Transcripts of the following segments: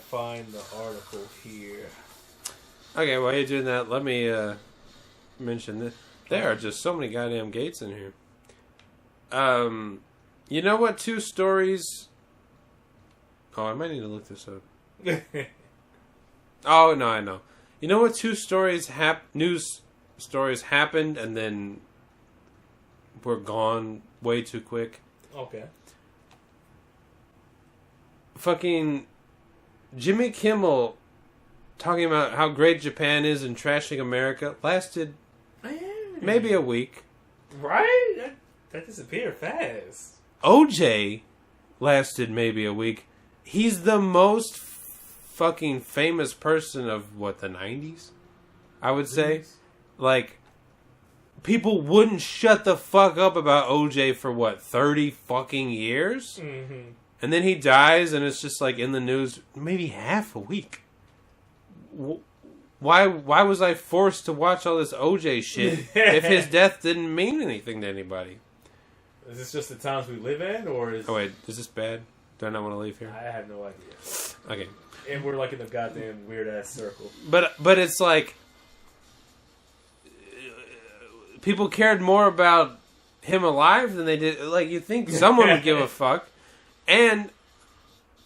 find the article here. Okay, while you're doing that, let me mention that there are just so many goddamn gates in here. You know what 2 stories... Oh, I might need to look this up. Oh, no, I know. You know what 2 stories news stories happened and then were gone way too quick? Okay. Fucking Jimmy Kimmel talking about how great Japan is and trashing America lasted maybe a week. Right? That disappeared fast. OJ lasted maybe a week. He's the most fucking famous person of, what, the 90s? I would say. Like, people wouldn't shut the fuck up about OJ for, what, 30 fucking years? Mm-hmm. And then he dies, and it's just, like, in the news maybe half a week. Why was I forced to watch all this OJ shit if his death didn't mean anything to anybody? Is this just the times we live in, or is... Oh, wait, is this bad? Do I not want to leave here? I have no idea. Okay. And we're, like, in a goddamn weird-ass circle. But it's like... People cared more about him alive than they did... Like, you think someone would give a fuck. And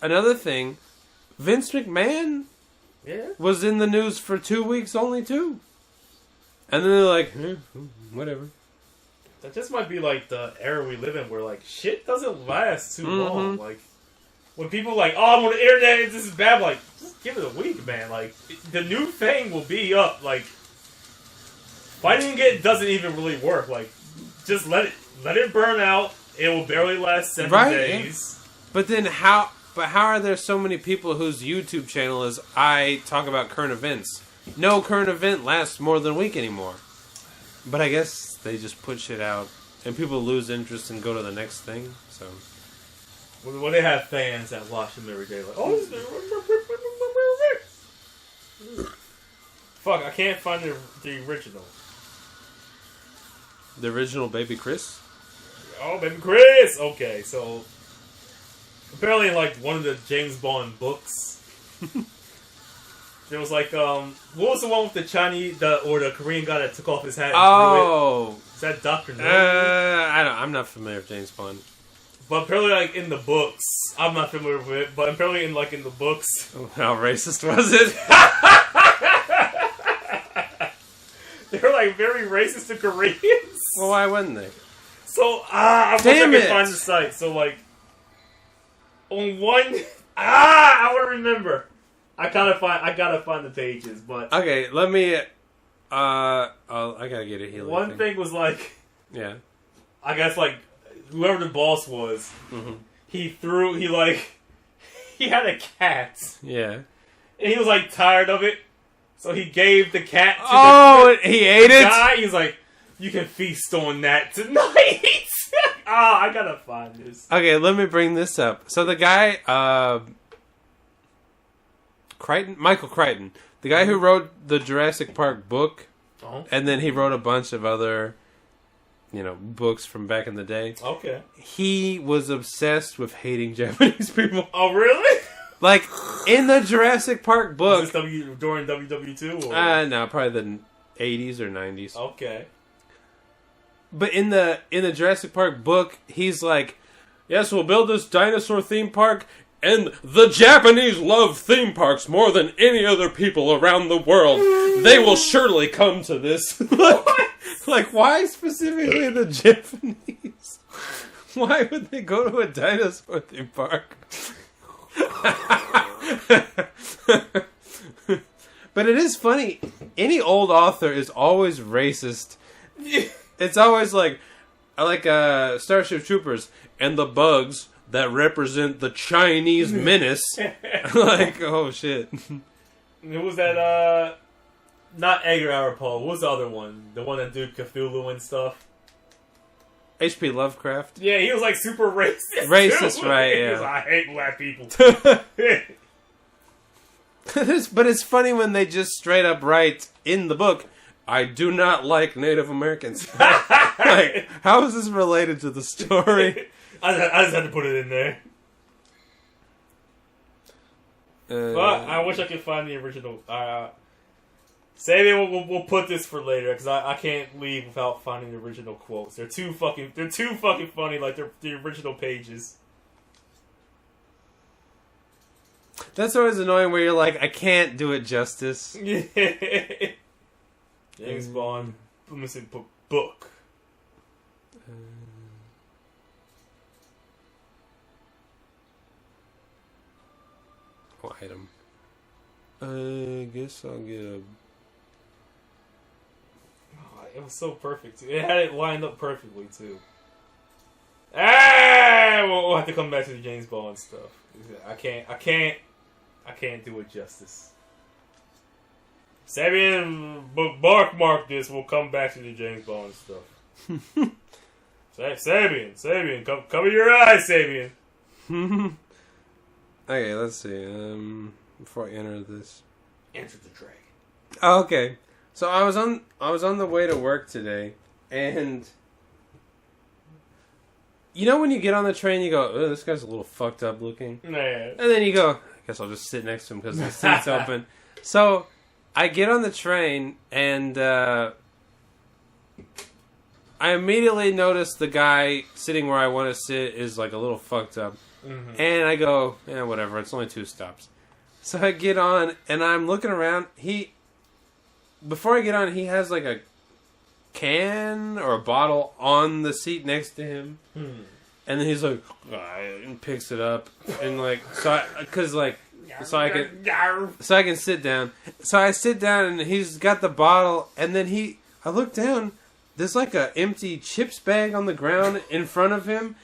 another thing, Vince McMahon was in the news for 2 weeks only, too. And then they're like, whatever. That just might be, like, the era we live in where, like, shit doesn't last too long. Like, when people like, oh, I'm on the internet, this is bad, like, just give it a week, man. Like, the new thing will be up. Like, fighting it doesn't even really work. Like, just let it burn out. It will barely last 7 days. Yeah. But then how are there so many people whose YouTube channel is I talk about current events? No current event lasts more than a week anymore. But I guess they just put shit out and people lose interest and go to the next thing. So, well, they have fans that watch them every day, like, oh, fuck, I can't find the original. The original Baby Chris? Oh, Baby Chris! Okay, so apparently in, like, one of the James Bond books, there was, like, what was the one with the Chinese, or the Korean guy that took off his hat and threw it? Is that Dr. No? I'm not familiar with James Bond. But apparently, like, in the books, I'm not familiar with it, but apparently in the books... How racist was it? They were, like, very racist to Koreans. Well, why wouldn't they? So, I wish I could find the site. So, like, on one... I want to remember. I gotta find the pages, but... Okay, let me... I gotta get a healing One thing was, like... Yeah. I guess, like, whoever the boss was, he had a cat. Yeah. And he was, like, tired of it. So he gave the cat to he ate it? guy. He was like, you can feast on that tonight. I gotta find this. Okay, let me bring this up. So the guy, Michael Crichton, the guy who wrote the Jurassic Park book, and then he wrote a bunch of other, books from back in the day. Okay. He was obsessed with hating Japanese people. Oh, really? Like, in the Jurassic Park book... Was this during WW2? Or? No, probably the 80s or 90s. Okay. But in the Jurassic Park book, he's like, yes, we'll build this dinosaur theme park, and the Japanese love theme parks more than any other people around the world. They will surely come to this. Like, why specifically the Japanese? Why would they go to a dinosaur theme park? But it is funny. Any old author is always racist. It's always like, I like Starship Troopers and the bugs that represent the Chinese menace. Like, oh shit. Who was that? Not Edgar Allan Poe. What was the other one? The one that did Cthulhu and stuff. H.P. Lovecraft. Yeah, he was like super racist. Racist, too. right? He Yeah. was like, I hate black people. But it's funny when they just straight up write in the book, I do not like Native Americans. Like, how is this related to the story? I just had to put it in there. But I wish I could find the original. Sabian, we'll put this for later because I can't leave without finding the original quotes. They're too fucking funny. Like they're the original pages. That's always annoying where you're like, I can't do it justice. James Bond. Let me see. Book. Item. I guess I'll get a... Oh, it was so perfect, too. It had it lined up perfectly, too. Ah! We'll have to come back to the James Bond stuff. I can't do it justice. Sabian, mark this. We'll come back to the James Bond stuff. Sabian, cover your eyes, Sabian. Okay, let's see. Before I enter this, enter the dragon. Oh, okay. So I was on the way to work today, and you know when you get on the train, you go, "Oh, this guy's a little fucked up looking," Nah. and then you go, "I guess I'll just sit next to him because the seat's open." So I get on the train, and I immediately notice the guy sitting where I want to sit is like a little fucked up. Mm-hmm. And I go, whatever, it's only 2 stops. So I get on, and I'm looking around. Before I get on, he has like a can or a bottle on the seat next to him. And then he's like, and picks it up. And like, so I can sit down. So I sit down, and he's got the bottle, and then I look down, there's like a empty chips bag on the ground in front of him.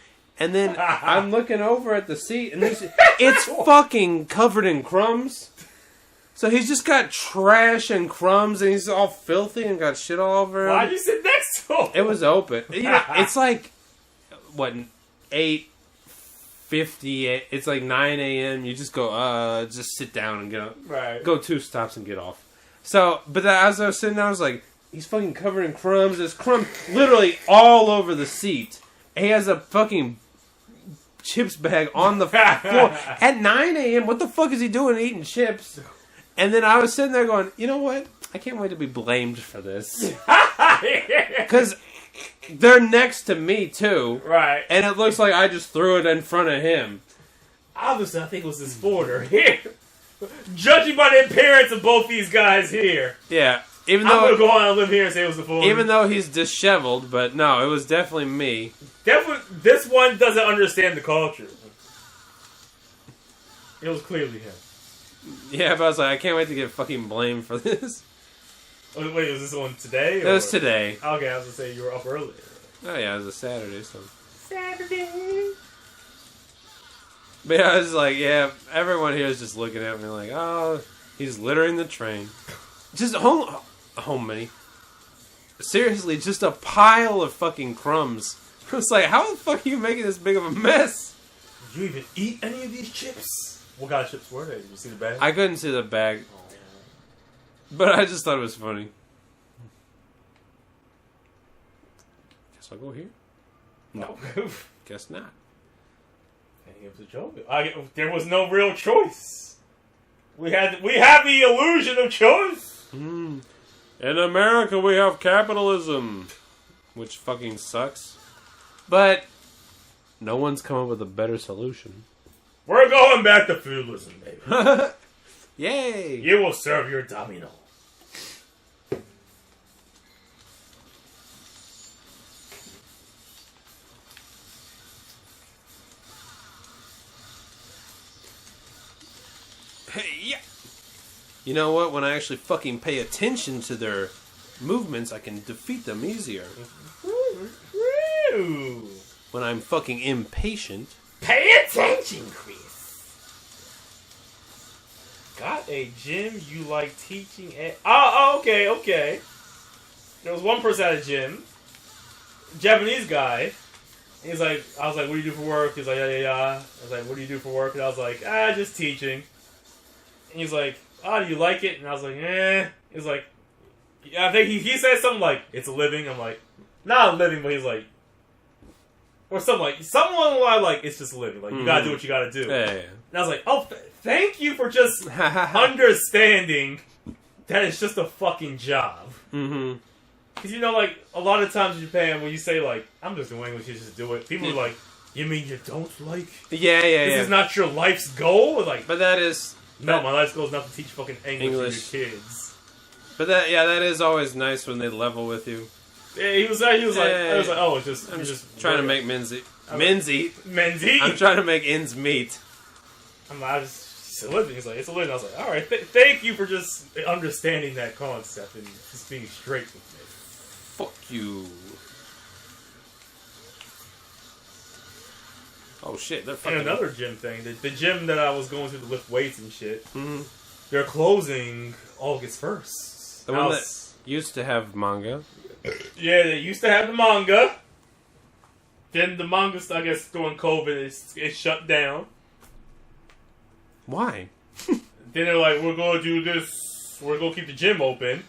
And then I'm looking over at the seat, and it's fucking covered in crumbs. So he's just got trash and crumbs, and he's all filthy and got shit all over him. Why'd you sit next to him? It was open. It's like, 8:50. It's like 9 a.m. You just go, just sit down and get up. Right. Go 2 stops and get off. So, but as I was sitting there, I was like, he's fucking covered in crumbs. There's crumbs literally all over the seat. He has a fucking chips bag on the floor at 9 a.m. What the fuck is he doing eating chips? And then I was sitting there going, you know what? I can't wait to be blamed for this. Because they're next to me, too. Right. And it looks like I just threw it in front of him. Obviously, I think it was his forder here. Judging by the appearance of both these guys here. Yeah. I'm going to go on and live here and say it was the forder. Even though he's disheveled, but no, it was definitely me. This one doesn't understand the culture. It was clearly him. Yeah, but I was like, I can't wait to get fucking blamed for this. Wait, was this one today? It was today. Okay, I was going to say you were up earlier. Oh yeah, it was a Saturday, so. Saturday! But yeah, I was like, yeah, everyone here is just looking at me like, oh, he's littering the train. Just home many. Seriously, just a pile of fucking crumbs. It's like, how the fuck are you making this big of a mess? Did you even eat any of these chips? What kind of chips were they? Did you see the bag? I couldn't see the bag. Oh, yeah. But I just thought it was funny. Guess I'll go here? No. Guess not. It was a joke. There was no real choice. We have the illusion of choice. In America, we have capitalism, which fucking sucks. But no one's come up with a better solution. We're going back to feudalism, baby. Yay! You will serve your domino. Hey, yeah. You know what? When I actually fucking pay attention to their movements, I can defeat them easier. When I'm fucking impatient. Pay attention, Chris. Got a gym you like teaching at... Oh, okay. There was one person at a gym. Japanese guy. He's like, I was like, what do you do for work? He's like, yeah. I was like, what do you do for work? And I was like, just teaching. And he's like, oh, do you like it? And I was like, He's like, yeah, I think he said something like, it's a living. I'm like, not a living, but he's like, or something along the line like, it's just a living. Like, you gotta do what you gotta do. Yeah. And I was like, oh, thank you for just understanding that it's just a fucking job. Mm-hmm. Because, you know, like, a lot of times in Japan, when you say, like, I'm just doing English, you just do it, people are like, you mean you don't like? Yeah. This is not your life's goal? Like, but that is... No, my life's goal is not to teach fucking English to your kids. But that is always nice when they level with you. Yeah, he was like, I was like, oh, it's just... I'm just trying to make men's eat. Men's I'm trying to make ends meet. It's a living. He's like, it's a living. I was like, all right, thank you for just understanding that concept and just being straight with me. Fuck you. Oh shit, they're fucking... And another gym thing, the gym that I was going to lift weights and shit, they're closing August 1st. The one that used to have manga. Yeah, they used to have the manga. Then the manga, I guess, during COVID, it shut down. Why? Then they're like, we're going to do this, we're going to keep the gym open.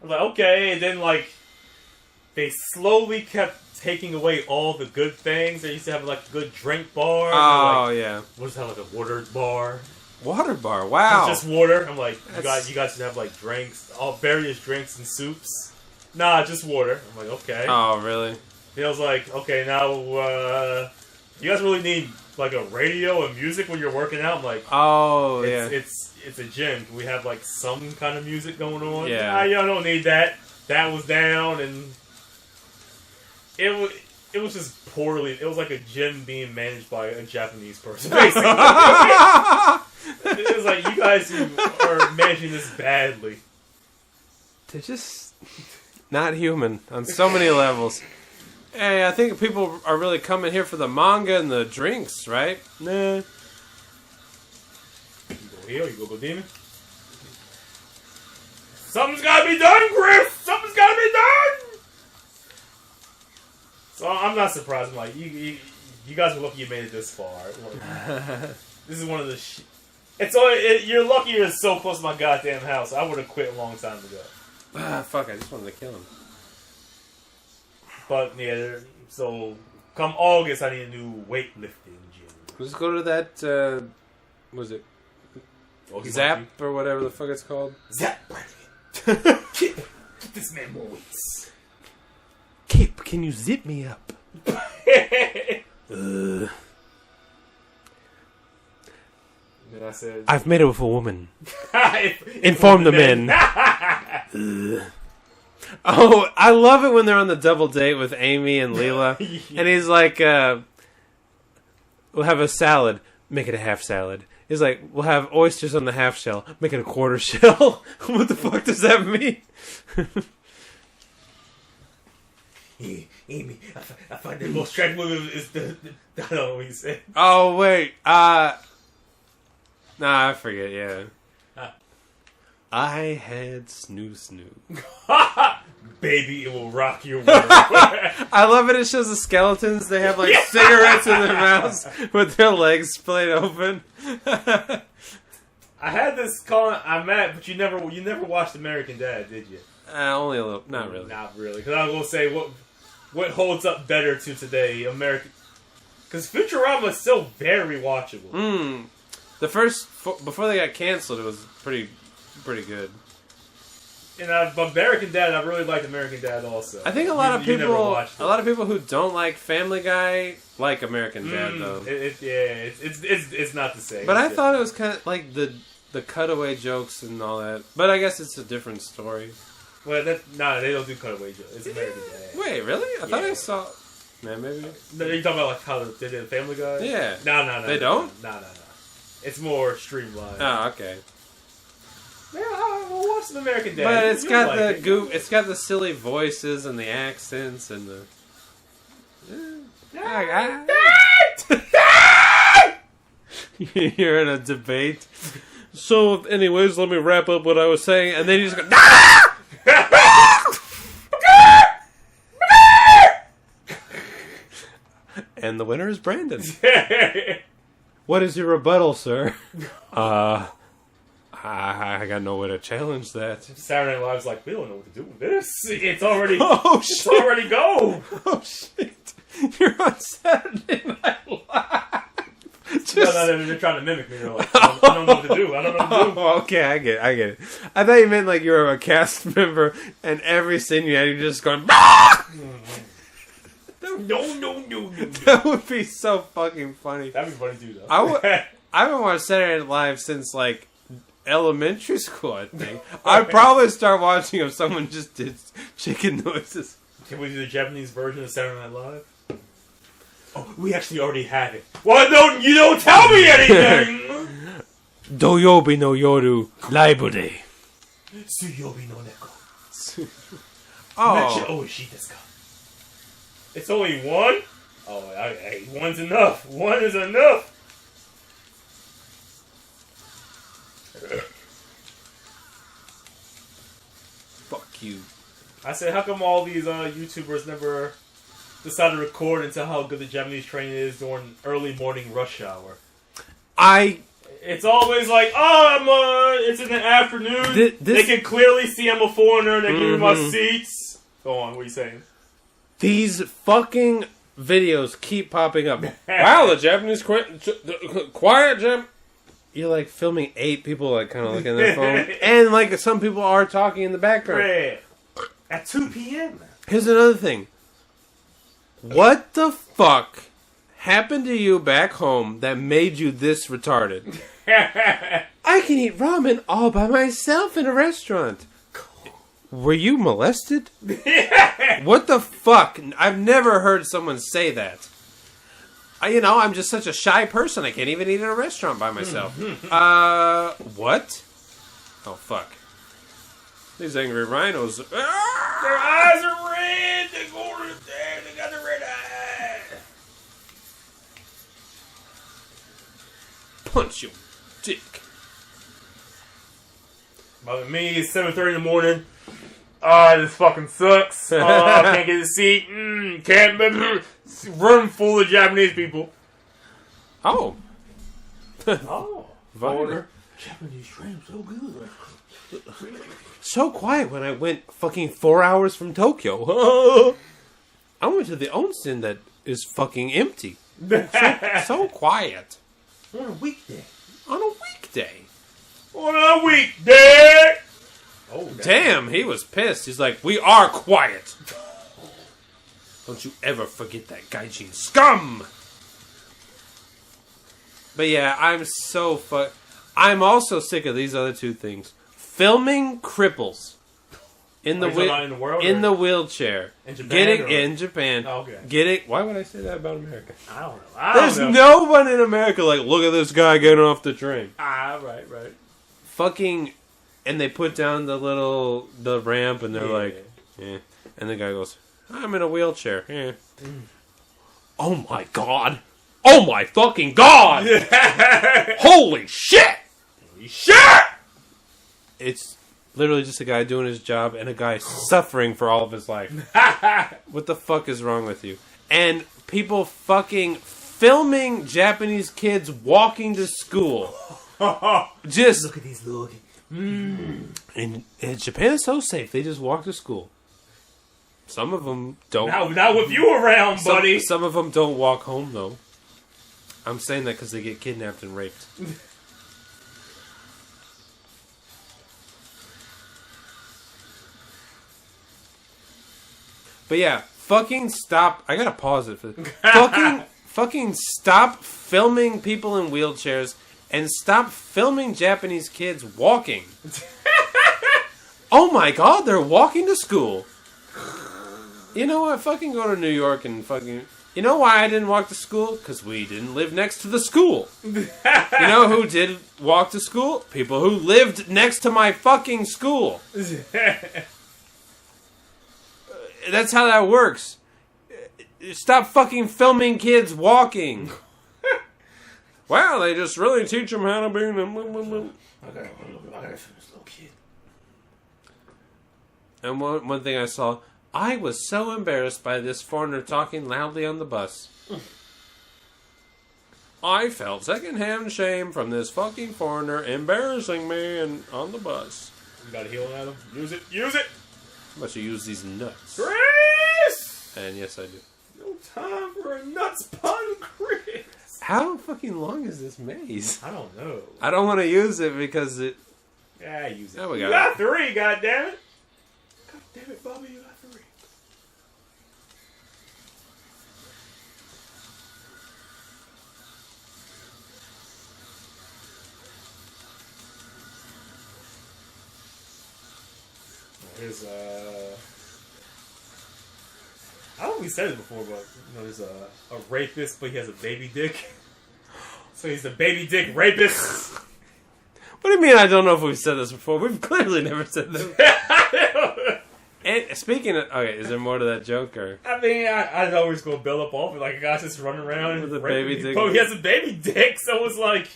I was like, okay, and then, like, they slowly kept taking away all the good things. They used to have, like, a good drink bar. Oh, yeah. We'll just have, like, a water bar. Water bar, wow. Just water. I'm like, you guys should have, like, drinks, all various drinks and soups. Nah, just water. I'm like, okay. Oh, really? He was like, okay, now, you guys really need, like, a radio and music when you're working out? I'm like, oh, yeah. It's a gym. Can we have, like, some kind of music going on? Yeah. Nah, y'all don't need that. That was down, and it was just poorly. It was like a gym being managed by a Japanese person, basically. It was like, you guys are managing this badly. They're just not human on so many levels. Hey, I think people are really coming here for the manga and the drinks, right? Nah. You go here, you go demon. Something's gotta be done, Griff! Something's gotta be done! So I'm not surprised. I'm like, you guys are lucky you made it this far. This is one of the you're lucky you're so close to my goddamn house. I would have quit a long time ago. Fuck, I just wanted to kill him. But, yeah, so, come August, I need a new weightlifting gym. Let's go to that, was it Zap or whatever the fuck it's called? Zap, Get this man more weights. Kip, can you zip me up? Then I said, I've made it with a woman. Inform the men. Oh, I love it when they're on the double date with Amy and Leela. And he's like, we'll have a salad. Make it a half salad. He's like, we'll have oysters on the half shell. Make it a quarter shell. What the fuck does that mean? Amy, I find the most attractive woman is the I don't know what he said. Oh, wait. Nah, I forget, yeah. I had snoo. Baby, it will rock your world. I love it. It shows the skeletons. They have, like, cigarettes in their mouths with their legs splayed open. I had this but you never watched American Dad, did you? Only a little. Not really. Not really. Because I was going to say, what holds up better to today, American... Because Futurama is still very watchable. The first... Before they got canceled, it was pretty good. And American Dad, I really liked American Dad also. I think a lot of people who don't like Family Guy like American Dad though. It's not the same. But I thought it was kind of like the cutaway jokes and all that. But I guess it's a different story. Well, they don't do cutaway jokes. It's American Dad. Wait, really? I thought I saw. Man, maybe. No, you talking about like how they did Family Guy? Yeah. No. They don't? No. It's more streamlined. Oh, okay. Yeah, I'll watch some American Dad. But it's got it's got the silly voices and the accents and the. You're in a debate. So, anyways, let me wrap up what I was saying, and then you just go. And the winner is Brandon. What is your rebuttal, sir? I got no way to challenge that. Saturday Night Live's like, we don't know what to do with this. It's already, Oh shit! it's already go. Oh shit! You're on Saturday Night Live. No, they're trying to mimic me. They're like, I don't know what to do. I don't know what to do. Oh, okay, I get it. I thought you meant like you were a cast member, and every scene you had, you're just going. No. That would be so fucking funny. That'd be funny too, though. I haven't watched Saturday Night Live since like elementary school. I think I'd probably start watching if someone just did chicken noises. Can we do the Japanese version of Saturday Night Live? Oh, we actually already have it. Well, you don't tell me anything! Doyobi no yoru library. Tsuyobi no neko. Oh. Mecha oishii desu ka? It's only one? Oh, hey, one's enough. One is enough. Fuck you. I said, how come all these YouTubers never decide to record and tell how good the Japanese train is during early morning rush hour? It's always like, it's in the afternoon. They can clearly see I'm a foreigner. They give me my seats. Go on, what are you saying? These fucking videos keep popping up. Wow, the Japanese quiet Jap. You're like filming 8 people like kind of looking at their phone, and like some people are talking in the background. At 2 p.m. Here's another thing. What the fuck happened to you back home that made you this retarded? I can eat ramen all by myself in a restaurant. Were you molested? What the fuck? I've never heard someone say that. I'm just such a shy person. I can't even eat in a restaurant by myself. What? Oh, fuck. These angry rhinos. Their eyes are red. They got the red eye. Punch your dick. But me, it's 7:30 in the morning. This fucking sucks. I can't get a seat. Can't room full of Japanese people. Oh. Order. Japanese train so good. So quiet when I went fucking 4 hours from Tokyo. I went to the onsen that is fucking empty. So quiet. On a weekday. On a weekday. On a weekday. Oh, damn, he was pissed. He's like, we are quiet. Don't you ever forget that gaijin scum. But yeah, I'm also sick of these other 2 things. Filming cripples in the wheelchair. In Japan? In Japan. Oh, okay. Why would I say that about America? I don't know. There's no one in America like, look at this guy getting off the train. Right. Fucking, and they put down the ramp and they're like, yeah. And the guy goes, I'm in a wheelchair. Yeah. Oh my god. Oh my fucking god! Holy shit! Holy shit! It's literally just a guy doing his job and a guy suffering for all of his life. What the fuck is wrong with you? And people fucking filming Japanese kids walking to school. Just look at these little. In Japan is so safe. They just walk to school. Some of them don't. Not with you around, buddy. Some of them don't walk home though. I'm saying that because they get kidnapped and raped. But yeah, fucking stop. I gotta pause it for this. Fucking stop filming people in wheelchairs and stop filming Japanese kids walking. Oh my god, they're walking to school. You know what? Fucking go to New York and fucking... You know why I didn't walk to school? Because we didn't live next to the school. You know who did walk to school? People who lived next to my fucking school. That's how that works. Stop fucking filming kids walking. Wow, they just really teach them how to be... I gotta film this little kid. And one thing I saw... I was so embarrassed by this foreigner talking loudly on the bus. I felt secondhand shame from this fucking foreigner embarrassing me on the bus. You got a healing item? Use it. Use it! How about you use these nuts? Chris! And yes, I do. No time for a nuts pun, Chris! How fucking long is this maze? I don't know. I don't want to use it because it... Yeah, use it. Oh, we you got got 3, goddammit! God damn it, Bobby, you got 3. There's I don't know if we said it before, but there's a rapist, but he has a baby dick. So he's a baby dick rapist. What do you mean I don't know if we've said this before? We've clearly never said this. And speaking of... Okay, is there more to that joke, or... I mean, I'd always go build up off it. Like, a guy's just running around with a baby dick. Oh, he has a baby dick, so it was like...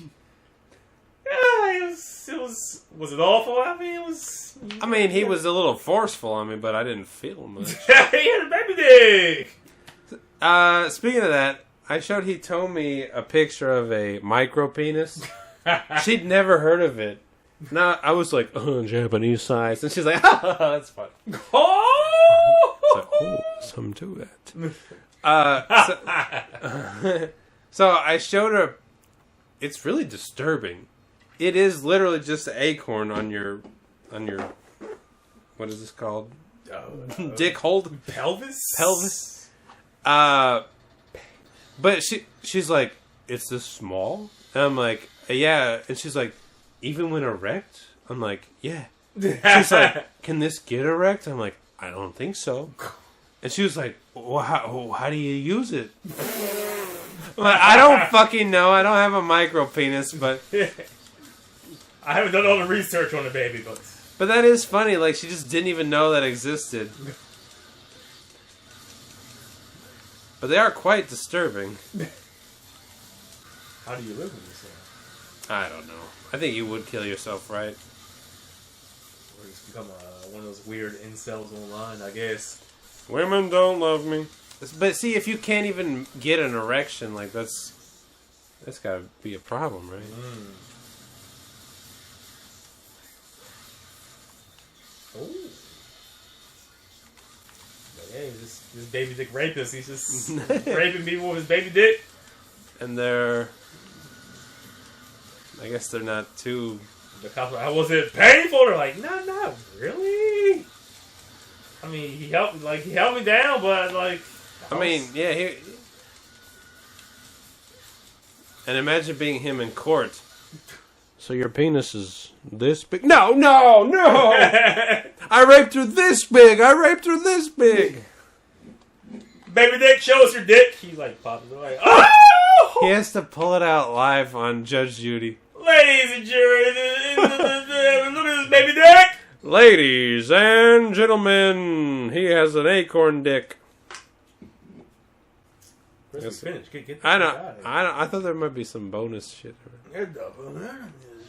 Yeah, it was... Was it awful? I mean, it was... I mean, he was a little forceful on me, but I didn't feel much. He had a baby dick! Speaking of that, I showed Hitomi a picture of a micro penis. She'd never heard of it. No, I was like, Japanese size. And she's like, that's fun. Oh! So, something to that. So I showed her. It's really disturbing. It is literally just an acorn on your, what is this called? Dick hold? Pelvis? But she's like, it's this small? And I'm like, yeah. And she's like, even when erect? I'm like, yeah. She's like, can this get erect? I'm like, I don't think so. And she was like, well, how do you use it? Like, I don't fucking know. I don't have a micro penis, but... I haven't done all the research on the baby, but... But that is funny. Like, she just didn't even know that existed. But they are quite disturbing. How do you live with this? I don't know. I think you would kill yourself, right? Or just become one of those weird incels online, I guess. Women don't love me. But see, if you can't even get an erection, like that's gotta be a problem, right? Mm. Oh. But hey, this baby dick rapist, he's just raping people with his baby dick. And I guess they're not too... The cops were like, was it painful? They're like, no, not really. I mean, he helped me down, but like... I mean, yeah, and imagine being him in court. So your penis is this big? No! I raped her this big! Baby dick, show us your dick! He's like, popping away. Oh! He has to pull it out live on Judge Judy. Ladies and gentlemen, look at this baby dick! Ladies and gentlemen, he has an acorn dick. Let's finish. Get I know. I thought there might be some bonus shit.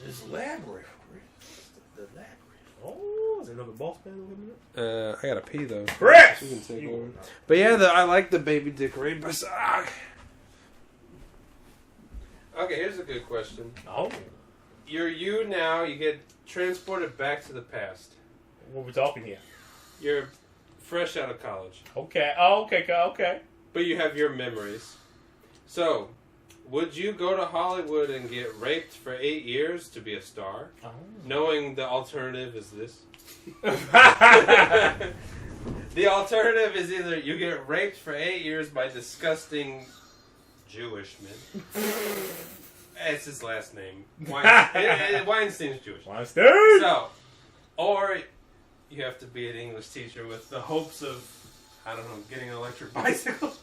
Just elaborate. Oh, is there another boss man over I gotta pee though. Chris! You can take over. But yeah, I like the baby dick rapist. Okay, here's a good question. Oh. You're you now, you get transported back to the past. What are we talking here? You're fresh out of college. Okay. Oh, okay. But you have your memories. So, would you go to Hollywood and get raped for 8 years to be a star? Oh. Knowing the alternative is this? The alternative is either you get raped for 8 years by disgusting Jewish men. It's his last name. Weinstein's Jewish. Weinstein! So, or you have to be an English teacher with the hopes of, I don't know, getting an electric bicycle.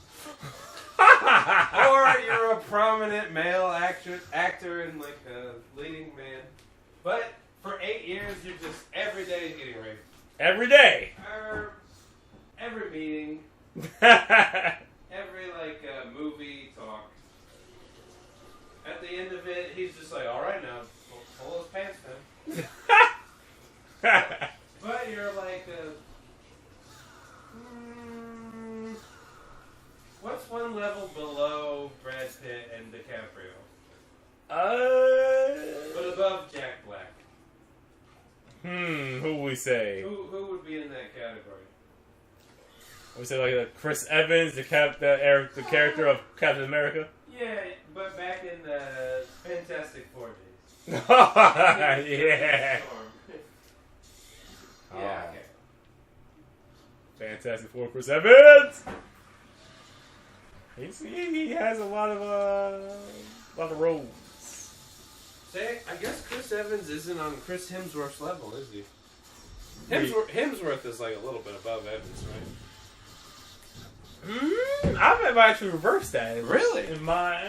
Or you're a prominent male actor and like a leading man. But for 8 years, you're just every day getting raped. Every day? Every meeting. Every movie talk. At the end of it, he's just like, all right, now, pull those pants down. But you're like what's one level below Brad Pitt and DiCaprio? But above Jack Black. Who would we say? Who would be in that category? We say like Chris Evans, the character of Captain America. Yeah, but back in the Fantastic Four days. Yeah. Yeah, Oh. okay. Fantastic Four, Chris Evans. He has a lot of roles. Say, I guess Chris Evans isn't on Chris Hemsworth's level, is he? Hemsworth is like a little bit above Evans, right? I've actually reversed that. Really? In my,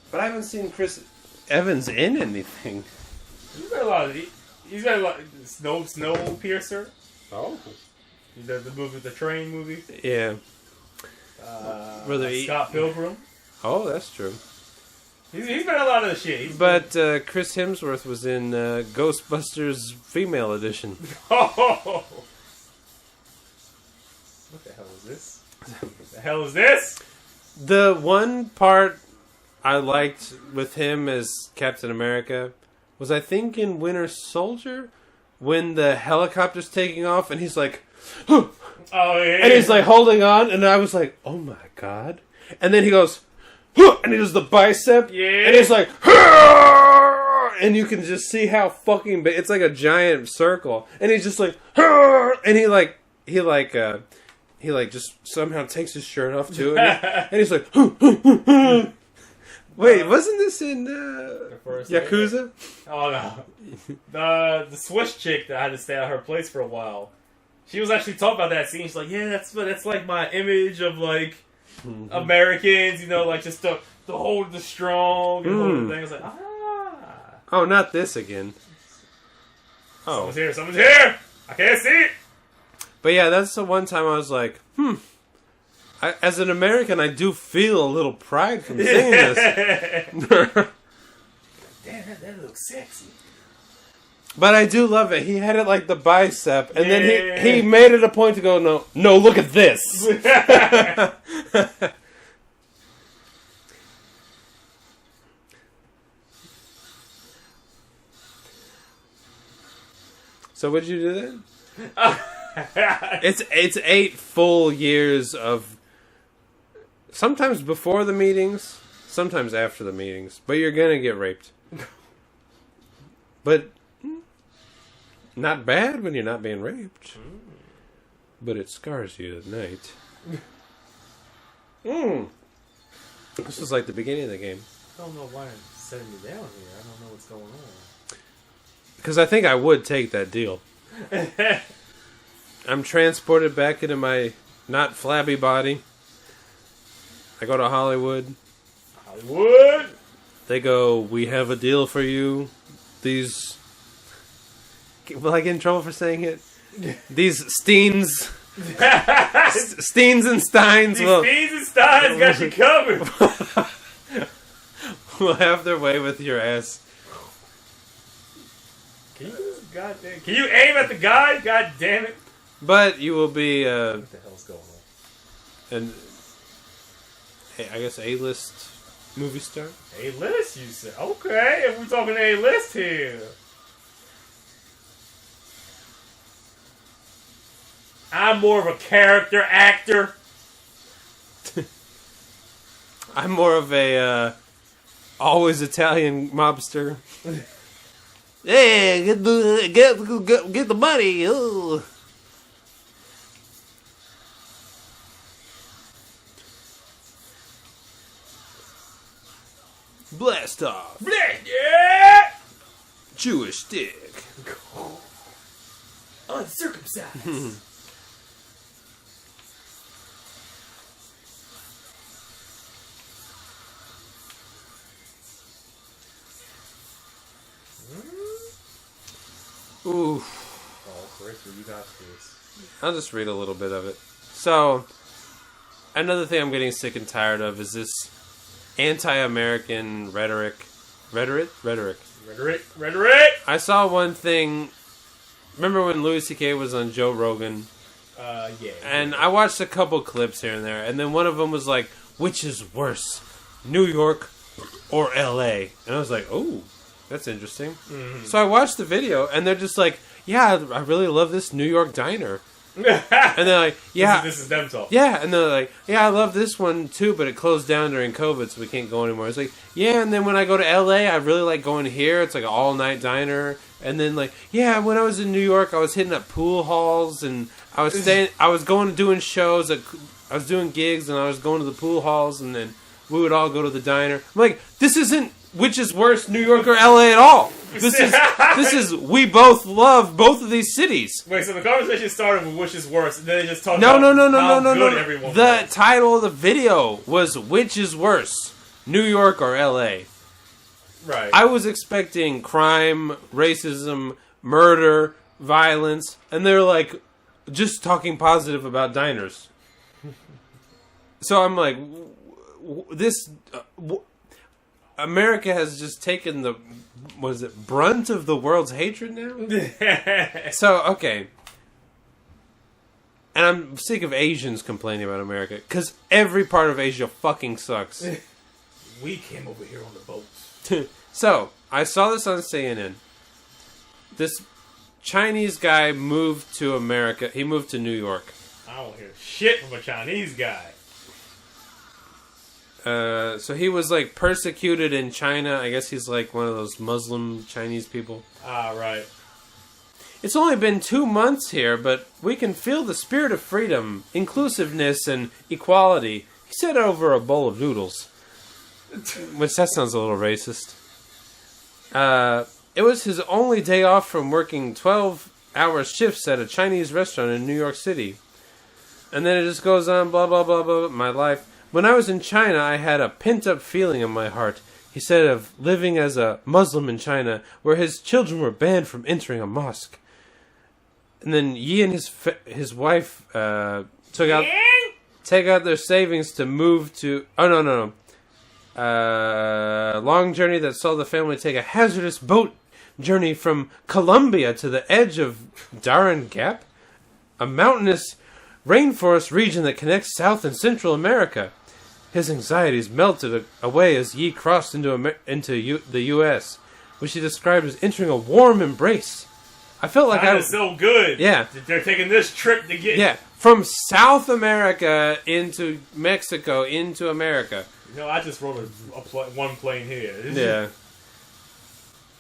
But I haven't seen Chris Evans in anything. he's got a lot of. He's got a lot. Snowpiercer. Oh. The movie, the train movie. Yeah. Scott Pilgrim. Oh, that's true. He's been in a lot of the shit. But Chris Hemsworth was in Ghostbusters Female Edition. Oh! What the hell is this? What the hell is this? The one part I liked with him as Captain America was, I think, in Winter Soldier, when the helicopter's taking off and he's like, oh yeah, and he's like holding on, and I was like, oh my god. And then he goes, and he does the bicep, and he's like, and you can just see how fucking big. It's like a giant circle, and he's just like, and he just somehow takes his shirt off too, and he's like, wait, wasn't this in Yakuza? Oh no, the Swiss chick that had to stay at her place for a while. She was actually talking about that scene. She's like, yeah, that's like my image of like Americans, like just the hold the strong and hold the thing. I was like, oh, not this again. Oh, someone's here. I can't see it. But yeah, that's the one time I was like, as an American, I do feel a little pride from seeing this. Damn, that looks sexy. But I do love it. He had it like the bicep, and then he made it a point to go, no, look at this. So what'd you do then? It's 8 full years of, sometimes before the meetings, sometimes after the meetings, but you're gonna get raped. But not bad when you're not being raped. But it scars you at night. This was like the beginning of the game. I don't know why I'm setting me down here. I don't know what's going on. Because I think I would take that deal. I'm transported back into my not flabby body. I go to Hollywood. Hollywood! They go, we have a deal for you. These... Will I get in trouble for saying it? These Steens... Steens and Steins... Steens and Steins got you covered! Will have their way with your ass. Can you aim at the guy? God damn it! But you will be what the hell's going on? And I guess A-list movie star. A-list, you said? Okay, if we're talking A-list here, I'm more of a character actor. I'm more of a always Italian mobster. Hey, get the money. Ooh. Blast off. Yeah! Jewish dick. Uncircumcised. Ooh. Oh, Chris, you got this. I'll just read a little bit of it. So, another thing I'm getting sick and tired of is this anti-American rhetoric. Rhetoric. I saw one thing. Remember when Louis C.K. was on Joe Rogan? Yeah. And I watched a couple clips here and there, and then one of them was like, which is worse, New York or L.A.? And I was like, oh, that's interesting. Mm-hmm. So I watched the video, and they're just like, yeah, I really love this New York diner. And they're like, yeah. This is them talking. Yeah, and they're like, yeah, I love this one too, but it closed down during COVID, so we can't go anymore. It's like, yeah, and then when I go to LA, I really like going here. It's like an all-night diner. And then like, yeah, when I was in New York, I was hitting up pool halls, and I was going to doing shows, I was doing gigs, and I was going to the pool halls, and then we would all go to the diner. I'm like, this isn't which is worse, New York or LA at all. This is we both love both of these cities. Wait, so the conversation started with which is worse, and then they just talked about how good everyone was. The title of the video was which is worse, New York or LA. Right. I was expecting crime, racism, murder, violence, and they're like just talking positive about diners. So I'm like, America has just taken the, brunt of the world's hatred now? So, okay. And I'm sick of Asians complaining about America, because every part of Asia fucking sucks. We came over here on the boats. So, I saw this on CNN. This Chinese guy moved to America. He moved to New York. I don't hear shit from a Chinese guy. So he was like persecuted in China. I guess he's like one of those Muslim Chinese people. Ah, right. It's only been 2 months here, but we can feel the spirit of freedom, inclusiveness, and equality. He said over a bowl of noodles. Which, that sounds a little racist. It was his only day off from working 12-hour shifts at a Chinese restaurant in New York City. And then it just goes on, blah, blah, blah, blah, my life. When I was in China, I had a pent-up feeling in my heart. He said of living as a Muslim in China, where his children were banned from entering a mosque. And then Yi and his wife took out their savings to move to... Oh, no. Long journey that saw the family take a hazardous boat journey from Colombia to the edge of Darien Gap, a mountainous rainforest region that connects South and Central America. His anxieties melted away as Yi crossed into the U.S., which he described as entering a warm embrace. I felt like China's so good. Yeah. They're taking this trip to get... Yeah, from South America into Mexico into America. You know, I just rode one plane here. Yeah.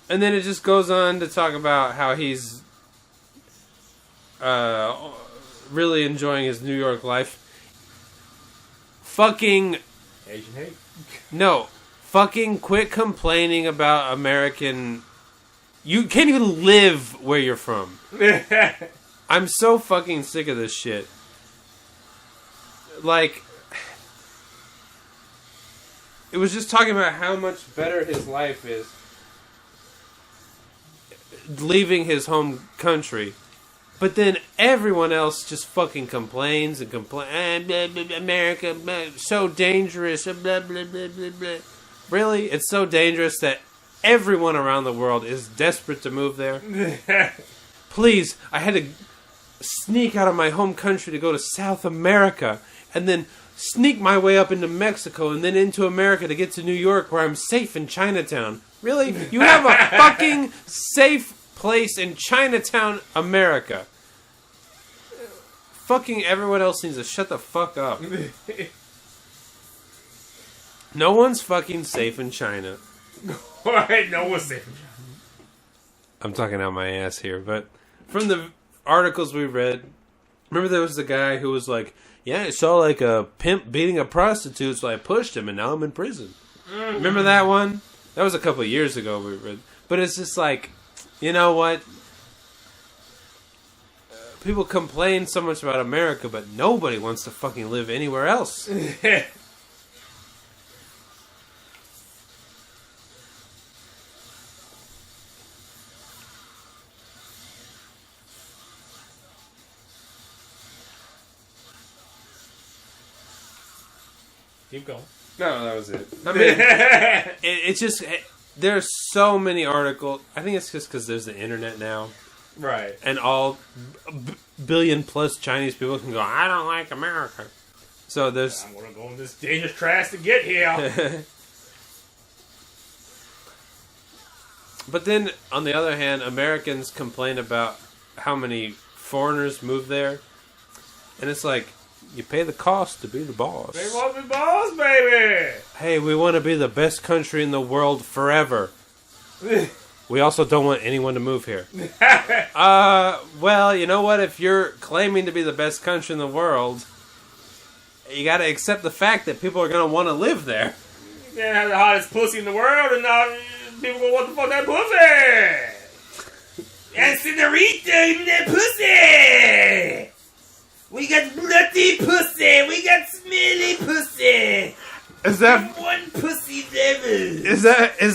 And then it just goes on to talk about how he's really enjoying his New York life. Fucking... Asian hate? No. Fucking quit complaining about American... You can't even live where you're from. I'm so fucking sick of this shit. Like... It was just talking about how much better his life is leaving his home country. But then everyone else just fucking complains and complains. America, so dangerous. Blah, blah, blah, blah, blah. Really? It's so dangerous that everyone around the world is desperate to move there? Please, I had to sneak out of my home country to go to South America and then sneak my way up into Mexico and then into America to get to New York where I'm safe in Chinatown. Really? You have a fucking safe place in Chinatown, America. Fucking everyone else needs to shut the fuck up. No one's fucking safe in China. Alright, no one's safe in China. I'm talking out my ass here, but from the articles we read, remember there was the guy who was like, yeah, I saw like a pimp beating a prostitute, so I pushed him, and now I'm in prison. Mm-hmm. Remember that one? That was a couple of years ago we read. But it's just like, you know what? People complain so much about America, but nobody wants to fucking live anywhere else. Keep going. No, that was it. I mean, it's just... There's so many articles. I think it's just because there's the internet now. Right. And all billion plus Chinese people can go, I don't like America. So there's... I'm going to go in this dangerous trash to get here. But then, on the other hand, Americans complain about how many foreigners move there. And it's like, you pay the cost to be the boss. They want to be boss, baby! Hey, we want to be the best country in the world forever. We also don't want anyone to move here. Well, you know what? If you're claiming to be the best country in the world, you got to accept the fact that people are going to want to live there. You can't have the hottest pussy in the world, and now people going to want to fuck that pussy! And senorita in that pussy! We got bloody pussy! We got smelly pussy! Is that one pussy level? Is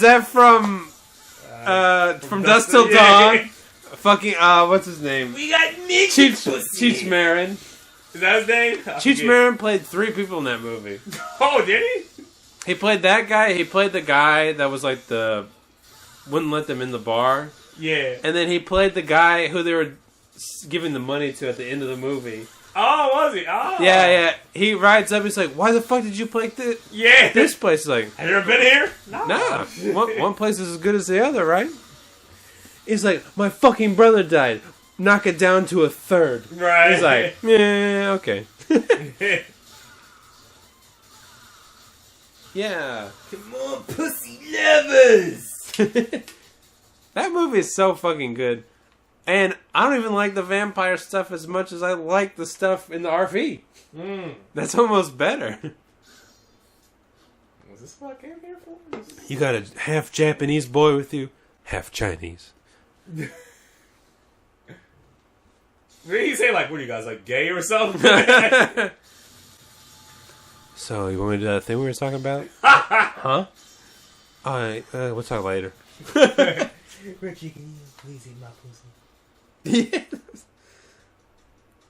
that from Dusk Till Dawn? Fucking what's his name? We got Mickey pussy. Cheech Marin. Is that his name? Cheech Marin played 3 people in that movie. Oh, did he? He played that guy. He played the guy that was like wouldn't let them in the bar. Yeah. And then he played the guy who they were giving the money to at the end of the movie. Oh, was he? Oh. Yeah. He rides up. He's like, "Why the fuck did you play this place?" He's like, "Have you ever been here?" No. One place is as good as the other, right? He's like, "My fucking brother died. Knock it down to a third." Right. He's like, "Yeah, okay." Yeah. Come on, pussy lovers. That movie is so fucking good. And I don't even like the vampire stuff as much as I like the stuff in the RV. That's almost better. Was this what I came here for? You got a half Japanese boy with you, half Chinese. Did he say, like, what are you guys, like, gay or something? So, you want me to do that thing we were talking about? Huh? Alright, we'll talk later. Ricky, can you please eat my pussy? Yes.